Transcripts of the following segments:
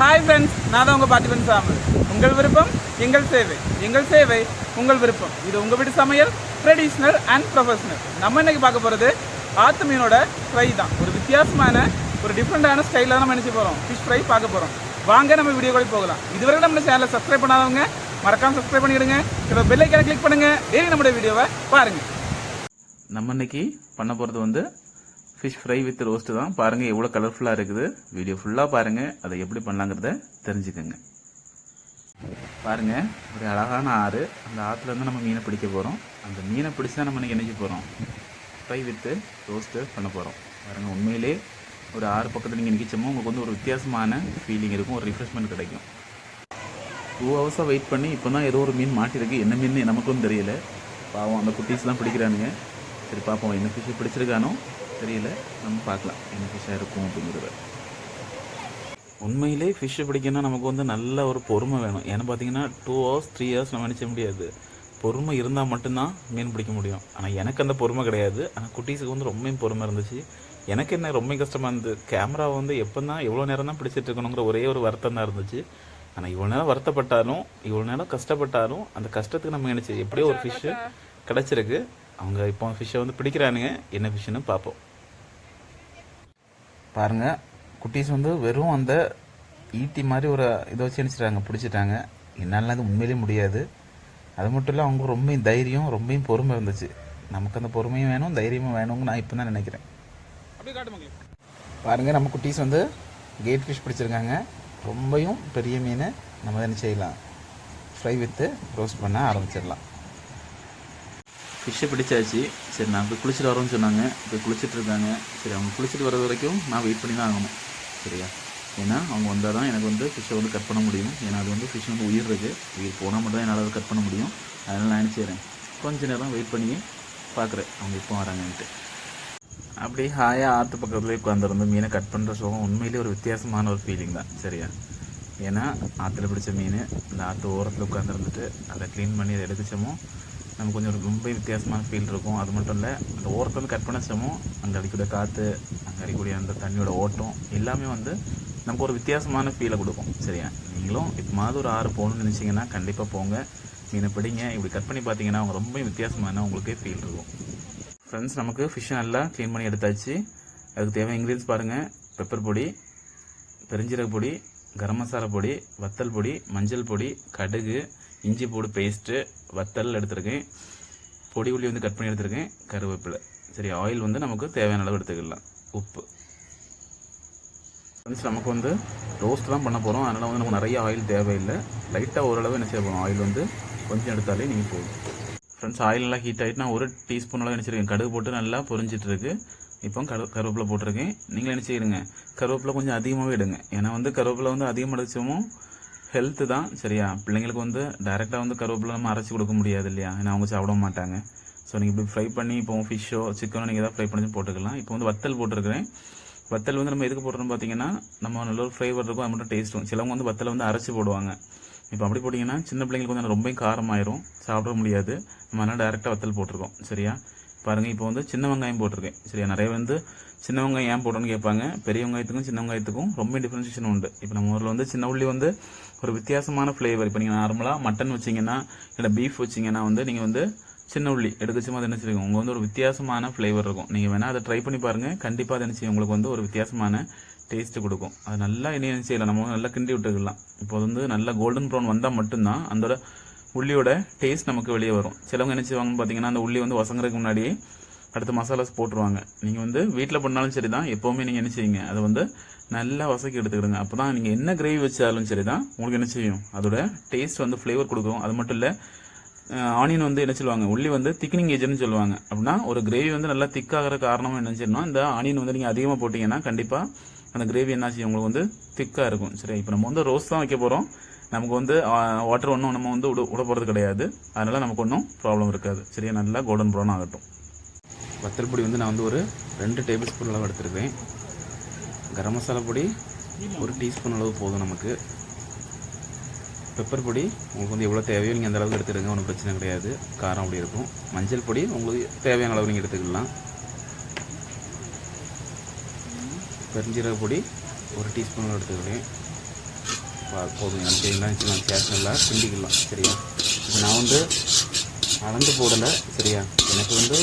Hi friends, நான் தான் உங்கள் பார்த்திபன் சாமல். உங்கள் விருப்பம் எங்கள் சேவை, எங்கள் சேவை உங்கள் விருப்பம். இது உங்கள் வீட்டு சமையல், ட்ரெடிஷ்னல் அண்ட் ப்ரொஃபஷனல். நம்ம இன்னைக்கு பார்க்க போகிறது ஆத்து மீனோட ஃப்ரை தான். ஒரு வித்தியாசமான ஒரு டிஃப்ரெண்டான ஸ்டைலில் தான் நம்ம நினச்சி போகிறோம். ஃபிஷ் ஃப்ரை பார்க்க போகிறோம். வாங்க நம்ம வீடியோக்குள்ளே போகலாம். இதுவரை நம்ம சேனலை சப்ஸ்கிரைப் பண்ணாதவங்க மறக்காமல் சப்ஸ்கிரைப் பண்ணிவிடுங்க. பெல் ஐக்கானை கிளிக் பண்ணுங்கள். டெய்லி நம்மளுடைய வீடியோவை பாருங்கள். நம்ம இன்னைக்கு பண்ண போகிறது வந்து ஃபிஷ் ஃப்ரை வித் ரோஸ்ட்டு தான். பாருங்கள் எவ்வளோ கலர்ஃபுல்லாக இருக்குது. வீடியோ ஃபுல்லாக பாருங்கள், அதை எப்படி பண்ணலாங்கிறத தெரிஞ்சுக்கோங்க. பாருங்கள், ஒரு அழகான ஆறு. அந்த ஆற்றுலேருந்து நம்ம மீனை பிடிக்க போகிறோம். அந்த மீனை பிடிச்சி தான் நம்ம இன்றைக்கி நினைக்க போகிறோம், ஃப்ரை வித்து ரோஸ்ட்டு பண்ண போகிறோம். பாருங்கள், உண்மையிலே ஒரு ஆறு பக்கத்தில் நீங்கள் நிற்கிச்சோமோ உங்களுக்கு வந்து ஒரு வித்தியாசமான ஃபீலிங் இருக்கும், ஒரு ரிஃப்ரெஷ்மெண்ட் கிடைக்கும். 2 ஹவர்ஸாக வெயிட் பண்ணி இப்போ தான் ஏதோ ஒரு மீன் மாட்டிருக்கு. என்ன மீன் நமக்கும் தெரியல. பாவம், அந்த குட்டீஸ்லாம் பிடிக்கிறானுங்க. சரி பார்ப்போம், என்ன ஃபிஷ்ஷு பிடிச்சிருக்கானோ தெரியல. நம்ம பார்க்கலாம் என்ன ஃபிஷ்ஷாக இருக்கும் அப்படிங்கிறத. உண்மையிலே ஃபிஷ்ஷு பிடிக்கணும்னா நமக்கு வந்து நல்ல ஒரு பொறுமை வேணும். ஏன்னா பார்த்தீங்கன்னா 2 ஹவர்ஸ் 3 ஹவர்ஸ் நம்ம நினச்ச முடியாது. பொறுமை இருந்தால் மட்டும்தான் மீன் பிடிக்க முடியும். ஆனால் எனக்கு அந்த பொறுமை கிடையாது. ஆனால் குட்டீஸுக்கு வந்து ரொம்ப பொறுமை இருந்துச்சு. எனக்கு என்ன ரொம்ப கஷ்டமாக இருந்தது, கேமரா வந்து எப்போ தான் எவ்வளோ நேரம் தான் பிடிச்சிட்டு இருக்கணுங்கிற ஒரே ஒரு வருத்தம் தான் இருந்துச்சு. ஆனால் இவ்வளோ நேரம் வருத்தப்பட்டாலும் இவ்வளோ நேரம் கஷ்டப்பட்டாலும் அந்த கஷ்டத்துக்கு நம்ம நினச்சி எப்படியோ ஒரு ஃபிஷ்ஷு கிடச்சிருக்கு. அவங்க இப்போ ஃபிஷ்ஷை வந்து பிடிக்கிறானுங்க. என்ன ஃபிஷ்ஷுன்னு பார்ப்போம். பாருங்கள், குட்டீஸ் வந்து வெறும் அந்த ஈட்டி மாதிரி ஒரு இதை வச்சு நினச்சிட்டாங்க, பிடிச்சிட்டாங்க. என்னால் அது உண்மையிலே முடியாது. அது மட்டும் இல்லை, அவங்க ரொம்ப தைரியம், ரொம்ப பொறுமை இருந்துச்சு. நமக்கு அந்த பொறுமையும் வேணும், தைரியமும் வேணும்னு நான் இப்போ தான் நினைக்கிறேன். பாருங்கள், நம்ம குட்டீஸ் வந்து கேட் ஃபிஷ் பிடிச்சிருக்காங்க. ரொம்பவும் பெரிய மீன். நம்ம என்ன செய்யலாம், ஃப்ரை வித்து ரோஸ்ட் பண்ண ஆரம்பிச்சிடலாம். ஃபிஷ்ஷை பிடிச்சாச்சு. சரி, நான் போய் குளிச்சுட்டு வரோன்னு சொன்னாங்க. போய் குளிச்சுட்டு இருக்காங்க. சரி, அவங்க குளிச்சுட்டு வர்றது வரைக்கும் நான் வெயிட் பண்ணி தான் ஆகணும். சரியா? ஏன்னா அவங்க வந்தால் தான் எனக்கு வந்து ஃபிஷ்ஷை வந்து கட் பண்ண முடியும். ஏன்னா அது வந்து ஃபிஷ் வந்து உயிர் இருக்குது. உயிர் போனால் மட்டும் தான் என்னால் அதை கட் பண்ண முடியும். அதனால் நான் நினச்சிக்கிறேன், கொஞ்சம் நேரம் வெயிட் பண்ணி பார்க்குறேன் அவங்க எப்போ வராங்கன்ட்டு. அப்படியே ஹாயாக ஆற்று பக்கத்துலேயே உட்காந்துருந்து மீனை கட் பண்ணுற சுகம் உண்மையிலே ஒரு வித்தியாசமான ஒரு ஃபீலிங் தான். சரியா? ஏன்னா ஆற்றுல பிடிச்ச மீன் அந்த ஆற்று ஓரத்தில் உட்காந்துருந்துட்டு அதை க்ளீன் பண்ணி அதை எடுத்துச்சோமோ நமக்கு கொஞ்சம் ரொம்ப வித்தியாசமான ஃபீல் இருக்கும். அது மட்டும் இல்லை, அந்த ஓரத்தில் கட் பண்ணச்சோமோ அங்கே அடிக்கூடிய காற்று, அங்கே அடிக்கக்கூடிய அந்த தண்ணியோட ஓட்டம் எல்லாமே வந்து நமக்கு ஒரு வித்தியாசமான ஃபீலை கொடுக்கும். சரியா? நீங்களும் இப்போ மாதிரி ஒரு ஆறு போகணும்னு நினச்சிங்கன்னா கண்டிப்பாக போங்க, மீனை பிடிங்க. இப்படி கட் பண்ணி பார்த்தீங்கன்னா அவங்க ரொம்ப வித்தியாசமான உங்களுக்கே ஃபீல் இருக்கும். ஃப்ரெண்ட்ஸ், நமக்கு ஃபிஷ்ஷை நல்லா க்ளீன் பண்ணி எடுத்தாச்சு. அதுக்கு தேவையான இன்க்ரீடியன்ஸ் பாருங்கள். பெப்பர் பொடி, பெருஞ்சீரக பொடி, கரம் மசாலா பொடி, வத்தல் பொடி, மஞ்சள் பொடி, கடுகு, இஞ்சி பூடு பேஸ்ட்டு, வத்தல் எடுத்துருக்கேன், பொடி உள்ளி வந்து கட் பண்ணி எடுத்துருக்கேன், கருவேப்பிலை. சரி, ஆயில் வந்து நமக்கு தேவையான அளவு எடுத்துக்கலாம், உப்பு. ஃப்ரெண்ட்ஸ், நமக்கு வந்து ரோஸ்ட் தான் பண்ண போகிறோம். அதனால் வந்து நமக்கு நிறைய ஆயில் தேவையில்லை. லைட்டாக ஓரளவு என்ன செய்ய போகிறோம், ஆயில் வந்து கொஞ்சம் எடுத்தாலே நீங்கள் போதும். ஃப்ரெண்ட்ஸ், ஆயில் நல்லா ஹீட் ஆகிட்டு நான் 1 டீஸ்பூன் அளவு நினச்சிருக்கேன். கடுகு போட்டு நல்லா பொரிஞ்சிட்ருக்கு. இப்போ கருவேப்பிலை போட்டிருக்கேன். நீங்களும் என்ன செய்யுங்க, கருவேப்பிலை கொஞ்சம் அதிகமாகவே எடுங்க. ஏன்னா வந்து கருவேப்பிலை வந்து அதிகமாக எடுத்தோமோ ஹெல்த்து தான். சரியா? பிள்ளைங்களுக்கு வந்து டைரெக்டாக வந்து கருவேப்பிலை நம்ம அரைச்சி கொடுக்க முடியாது இல்லையா? ஏன்னா அவங்க சாப்பிட மாட்டாங்க. ஸோ நீங்கள் இப்படி ஃப்ரை பண்ணி இப்போ ஃபிஷ்ஷோ சிக்கனோ நீங்கள் எதாவது ஃப்ரை பண்ணி போட்டுக்கலாம். இப்போ வந்து வத்தல் போட்டிருக்கிறேன். வத்தல் வந்து நம்ம எதுக்கு போடுறோம்னு பார்த்தீங்கன்னா நம்ம நல்ல ஒரு ஃப்ளேவர் இருக்கும், அது மட்டும் டேஸ்ட்டும். சிலவங்க வந்து வத்தலை வந்து அரைச்சி போடுவாங்க. இப்போ அப்படி போட்டிங்கன்னா சின்ன பிள்ளைங்களுக்கு வந்து ரொம்ப காரமாயிரும், சாப்பிட முடியாது. நம்ம அதனால் டேரெக்டாக வத்தல் போட்டிருக்கோம். சரியா? பாருங்கள், இப்போ வந்து சின்ன வெங்காயம் போட்டிருக்கேன். சரியா? நிறைய வந்து சின்ன வெங்காயம் ஏன் போட்டோன்னு கேட்பாங்க. பெரிய வெங்காயத்துக்கும் சின்ன வெங்காயத்துக்கும் ரொம்ப டிஃப்ரென்ஷியேஷன் உண்டு. இப்போ நம்ம ஊரில் வந்து சின்ன உள்ளி வந்து ஒரு வித்தியாசமான ஃப்ளேவர். இப்போ நீங்கள் நார்மலாக மட்டன் வச்சிங்கன்னா இல்லை பீஃப் வச்சிங்கன்னா வந்து நீங்கள் வந்து சின்ன உள்ளி எடுத்துச்சுமா அது என்ன செய்யும், உங்களுக்கு வந்து ஒரு வித்தியாசமான ஃப்ளேவர் இருக்கும். நீங்கள் வேணால் அதை ட்ரை பண்ணி பாருங்கள். கண்டிப்பாக அதை என்ன செய்யும், உங்களுக்கு வந்து ஒரு வித்தியாசமான டேஸ்ட்டு கொடுக்கும். அது நல்லா என்ன செய்யலாம், நம்ம நல்லா கிண்டி விட்டுக்கலாம். இப்போ வந்து நல்லா கோல்டன் ப்ரௌன் வந்தால் மட்டும்தான் அந்த உள்ளியோட டேஸ்ட் நமக்கு வெளியே வரும். சிலவங்க என்ன செய்வாங்கன்னு பார்த்தீங்கன்னா அந்த உள்ளி வந்து வசங்குறதுக்கு முன்னாடியே அடுத்த மசாலாஸ் போட்டுருவாங்க. நீங்கள் வந்து வீட்டில் பண்ணாலும் சரி தான், எப்போவுமே நீங்கள் என்ன செய்யுங்க, அதை வந்து நல்லா வசக்கி எடுத்துக்கிடுங்க. அப்போ தான் நீங்கள் என்ன கிரேவி வச்சாலும் சரி தான் உங்களுக்கு என்ன செய்யும், அதோட டேஸ்ட் வந்து ஃப்ளேவர் கொடுக்கும். அது மட்டும் இல்லை, ஆனியன் வந்து என்ன சொல்லுவாங்க, உள்ளி வந்து திக்னிங் ஏஜென்ட்னு சொல்லுவாங்க. அப்படின்னா ஒரு கிரேவி வந்து நல்லா திக்காகிற காரணம் என்ன செய்யணும், இந்த ஆனியன் வந்து நீங்கள் அதிகமாக போட்டிங்கன்னா கண்டிப்பாக அந்த கிரேவி என்ன செய்யும், உங்களுக்கு வந்து திக்காக இருக்கும். சரி, இப்போ நம்ம வந்து ரோஸ்ட் தான் வைக்க போகிறோம். நமக்கு வந்து வாட்டர் ஒன்றும் நம்ம வந்து விட போகிறது கிடையாது. அதனால் நமக்கு ஒன்றும் ப்ராப்ளம் இருக்காது. சரியா? நல்லா கோல்டன் ப்ரௌன் ஆகட்டும். வத்தல் பொடி வந்து நான் வந்து ஒரு 2 டேபிள் ஸ்பூன் அளவு எடுத்துருக்கேன். கரம் மசாலா பொடி 1 டீஸ்பூன் அளவு போதும் நமக்கு. பெப்பர் பொடி உங்களுக்கு வந்து எவ்வளோ தேவையோ நீங்கள் அந்த அளவுக்கு எடுத்துடுங்க, ஒன்றும் பிரச்சனை கிடையாது. காரம் அப்படி இருக்கும். மஞ்சள் பொடி உங்களுக்கு தேவையான அளவு நீங்கள் எடுத்துக்கலாம். பெருஞ்சீரக பொடி 1 டீஸ்பூன் எடுத்துக்கிறேன். போதும். எனக்கு என்ன வச்சுக்கலாம், கேஸ் நல்லா கிண்டிக்கலாம். சரியா, இப்போ நான் வந்து அளந்து போடலை. சரியா, எனக்கு வந்து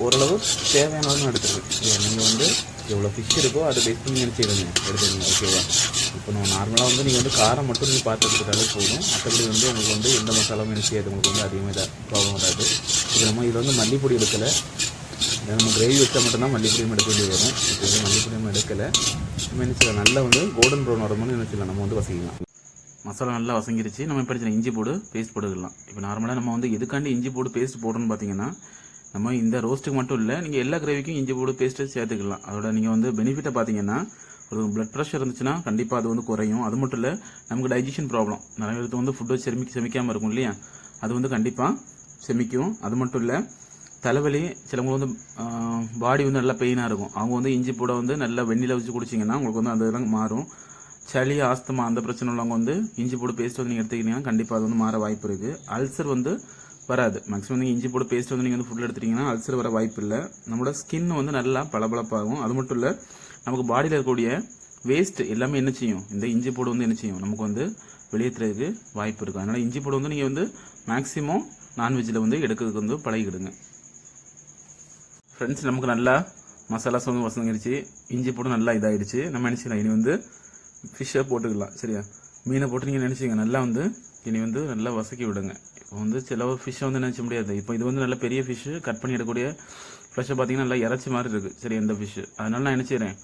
ஓரளவு தேவையானதுன்னு எடுத்துருக்கேன். சரியா, நீங்கள் வந்து எவ்வளோ ஃபிஷ் இருக்கோ அதை பேஸ் பண்ணி நினச்சிடுங்க, எடுத்துக்கங்க. ஓகேவா, இப்போ நம்ம நார்மலாக வந்து நீங்கள் வந்து காரம் மட்டும் நீங்கள் பார்த்து எடுத்துக்கிட்டாலே போதும். மற்றபடி வந்து உங்களுக்கு வந்து எந்த மசாலாவும் நினச்சியாது, உங்களுக்கு வந்து அதிகமாக ப்ராப்ளம் வராது. இது நம்ம இதில் வந்து மல்லிப்பொடி எடுக்கலை, நம்ம கிரேவி வச்சால் மட்டும்தான் மல்லிப்பொடியும் எடுக்க வேண்டியது வரும். இப்போ வந்து மல்லிப்பொடியும் எடுக்கலை. நம்ம நினச்சிக்கலாம் நல்லா வந்து கோல்டன் ப்ரௌன் வரும்போது நினச்சிக்கலாம் நம்ம வந்து வசிக்கலாம். மசாலா நல்லா வசங்கிருச்சு. நம்ம இப்போ இஞ்சி போடு பேஸ்ட் போட்டுக்கலாம். இப்போ நார்மலாக நம்ம வந்து எதுக்காண்டி இஞ்சி போடு பேஸ்ட் போடணும்னு பார்த்தீங்கன்னா, நம்ம இந்த ரோஸ்ட்டுக்கு மட்டும் இல்லை, நீங்கள் எல்லா கிரேவிக்கும் இஞ்சி போடு பேஸ்ட்டு சேர்த்துக்கலாம். அதோட நீங்கள் வந்து பெனிஃபிட்டை பார்த்தீங்கன்னா, ஒரு பிளட் ப்ரெஷர் இருந்துச்சுன்னா கண்டிப்பாக அது வந்து குறையும். அது மட்டும் இல்லை, நமக்கு டைஜஷன் ப்ராப்ளம் நிறைய பேருக்கு வந்து ஃபுட்டு செமிக்காமல் இருக்கும் இல்லையா, அது வந்து கண்டிப்பாக செமிக்கும். அது மட்டும் இல்லை, தலைவலி சிலவங்க வந்து பாடி வந்து நல்லா பெயினாக இருக்கும், அவங்க வந்து இஞ்சி போட வந்து நல்லா வெந்நில வச்சு குடிச்சிங்கன்னா உங்களுக்கு வந்து அந்த இதெல்லாம் மாறும். சளி, ஆஸ்துமா அந்த பிரச்சனை உள்ளவங்க வந்து இஞ்சி போட்டு பேஸ்ட் வந்து நீங்கள் எடுத்துக்கிட்டீங்கன்னா கண்டிப்பாக அது வந்து மாற வாய்ப்பு இருக்குது. அல்சர் வந்து வராது. மேக்ஸிமம் நீங்கள் இஞ்சி போட்டு பேஸ்ட் வந்து நீங்கள் வந்து ஃபுட்டில் எடுத்துட்டிங்கன்னா அல்சர் வர வாய்ப்பு இல்லை. நம்மளோட ஸ்கின் வந்து நல்லா பளபளப்பாகும். அது மட்டும் இல்லை, நமக்கு பாடியில் இருக்கக்கூடிய வேஸ்ட் எல்லாமே என்ன செய்யும், இந்த இஞ்சி போடு வந்து என்ன செய்யும், நமக்கு வந்து வெளியேற்றுறதுக்கு வாய்ப்பு இருக்குது. அதனால் இஞ்சி போடு வந்து நீங்கள் வந்து மேக்ஸிமம் நான்வெஜ்ஜில் வந்து எடுக்கிறதுக்கு வந்து பழகிடுங்க. ஃப்ரெண்ட்ஸ், நமக்கு நல்லா மசாலாஸ் வந்து வசங்கிடுச்சு, இஞ்சி போட்டு நல்லா இதாகிடுச்சு. நம்ம நினச்சிக்கலாம் இனி வந்து ஃபிஷ்ஷை போட்டுக்கலாம். சரியா, மீனை போட்டு நீங்கள் நினச்சிங்க நல்லா வந்து இனி வந்து நல்லா வசக்கி விடுங்க. இப்போ வந்து சில ஃபிஷ்ஷை வந்து நினச்ச முடியாது. இப்போ இது வந்து நல்ல பெரிய ஃபிஷ்ஷு, கட் பண்ணி எடுக்கக்கூடிய ஃப்ரெஷ்ஷை பார்த்தீங்கன்னா நல்லா இறச்சி மாதிரி இருக்குது. சரி, இந்த ஃபிஷ்ஷு அதனால நான் என்ன செய்கிறேன்,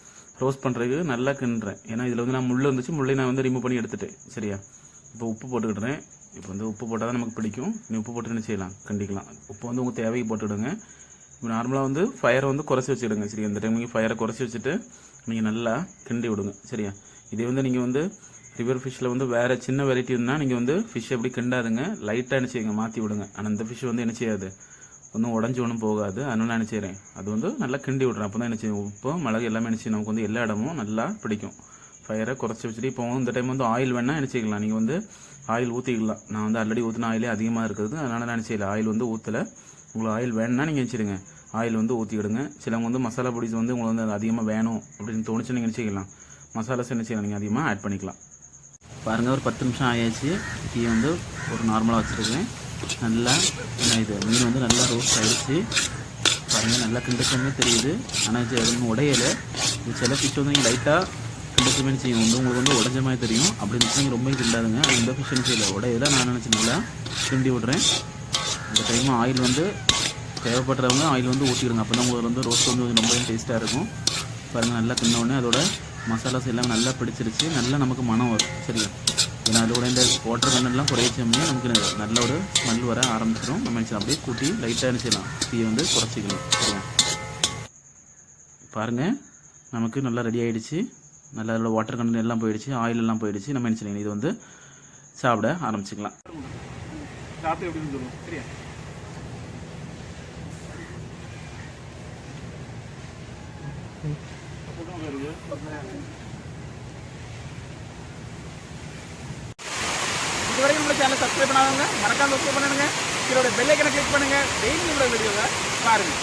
ரோஸ்ட் பண்ணுறதுக்கு நல்லா கிண்டுறேன். ஏன்னா இதில் வந்து நான் முள்ளு இருந்துச்சு, முள்ளை நான் வந்து ரிமூவ் பண்ணி எடுத்துட்டேன். சரியா, இப்போ உப்பு போட்டுக்கிட்டுறேன். இப்போ வந்து உப்பு போட்டால் தான் நமக்கு பிடிக்கும். நீ உப்பு போட்டு என்ன செய்யலாம், கண்டிக்கலாம். உப்பு வந்து உங்கள் தேவைக்கு போட்டுவிடுங்க. இப்போ நார்மலாக வந்து ஃபயரை வந்து குறைச்சி வச்சுடுங்க. சரி, அந்த டைம் நீங்கள் ஃபயரை குறைச்சி வச்சுட்டு நீங்கள் நல்லா கிண்டி விடுங்க. சரியா, இதே வந்து நீங்கள் வந்து ரிவர் ஃபிஷ்ஷில் வந்து வேறு சின்ன வெரைட்டி இருந்தால் நீங்கள் வந்து ஃபிஷ் எப்படி கிண்டாதுங்க, லைட்டாக என்ன செய்யுங்க, மாற்றி விடுங்க. ஆனால் இந்த ஃபிஷ் வந்து என்ன செய்யாது, ஒன்றும் உடஞ்சி ஒன்றும் போகாது. அதனால நான் என்ன செய்கிறேன், அது வந்து நல்லா கிண்டி விட்றேன். அப்போ தான் என்ன செய்யும், உப்பு மிளகு எல்லாமே என்ன செய்யும், நமக்கு வந்து எல்லா இடமும் நல்லா பிடிக்கும். ஃபயரை குறைச்சி வச்சுட்டு இப்போ இந்த டைம் வந்து ஆயில் வேணால் என்ன செய்யலாம், நீங்கள் வந்து ஆயில் ஊற்றிக்கலாம். நான் வந்து ஆல்ரெடி ஊற்றின ஆயிலே அதிகமாக இருக்குது, அதனால் நான் என்ன செய்யலை, ஆயில் வந்து ஊற்றலை. உங்களுக்கு ஆயில் வேணும்னா நீங்கள் வச்சுருங்க, ஆயில் வந்து ஊற்றிக்கிடுங்க. சிலவங்க வந்து மசாலா பொடிஸ் வந்து உங்களுக்கு வந்து அதிகமாக வேணும் அப்படின்னு தோணுச்சு, நீங்கள் நினச்சிக்கலாம் மசாலாஸ் என்ன செய்யலாம், நீங்கள் அதிகமாக ஆட் பண்ணிக்கலாம். பாருங்கள், ஒரு 10 நிமிஷம் ஆயாச்சு. டீ வந்து ஒரு நார்மலாக வச்சுருக்கேன். நல்லா இது மீன் வந்து நல்லா ரோஸ்ட் ஆகிடுச்சு. பாருங்கள், நல்லா கிண்டச்சமே தெரியுது. ஆனால் அது ஒன்றும் உடையலை. இது சில ஃபிஷ் வந்து நீங்கள் லைட்டாக கிண்டச்சமே செய்யும் வந்து உங்களுக்கு வந்து உடஞ்ச மாதிரி தெரியும். அப்படி இருந்துச்சு நீங்கள் ரொம்ப கிண்டாதுங்க. இந்த ஃபிஷ் என்ன செய்யலை, உடையில நான் நினச்சி நல்லா கிண்டி விட்றேன். இந்த டைமும் ஆயில் வந்து தேவைப்படுறவங்க ஆயில் வந்து ஊற்றிடுங்க. அப்போ தான் உங்களுக்கு வந்து ரோஸ்ட் வந்து ரொம்ப டேஸ்ட்டாக இருக்கும். பாருங்கள், நல்லா கிண்டவுடனே அதோட மசாலாஸ் எல்லாம் நல்லா பிடிச்சிருச்சு, நல்லா நமக்கு மனம் வரும். சரியா, ஏன்னா அதோட இந்த வாட்டர் கண்டென்ட்லாம் குறைச்சோம்னே நமக்கு நல்ல ஒரு ஸ்மெல் வர ஆரம்பிச்சிடும். நம்ம அப்படியே கூட்டி லைட்டாக என்ன செய்யலாம், தீயை வந்து குறைச்சிக்கணும். சரியா, பாருங்கள் நமக்கு நல்லா ரெடி ஆகிடுச்சு. நல்லா அதோட வாட்டர் கண்டென்ட் எல்லாம் போயிடுச்சு, ஆயில் எல்லாம் போயிடுச்சு. நம்ம என்ன செய்யலாம், இது வந்து சாப்பிட ஆரம்பிச்சிக்கலாம். சாப்பிட்டு எப்படின்னு சொல்லுவோம். சரியா, இதுவரைக்கும் நம்ம சேனலை சப்ஸ்கிரைப் பண்ணாதவங்க மறக்காம சப்ஸ்கிரைப் பண்ணுங்க. இதோட பெல் ஐக்கனை கிளிக் பண்ணுங்க. டெய்லி நம்மளோட வீடியோவை பாருங்க.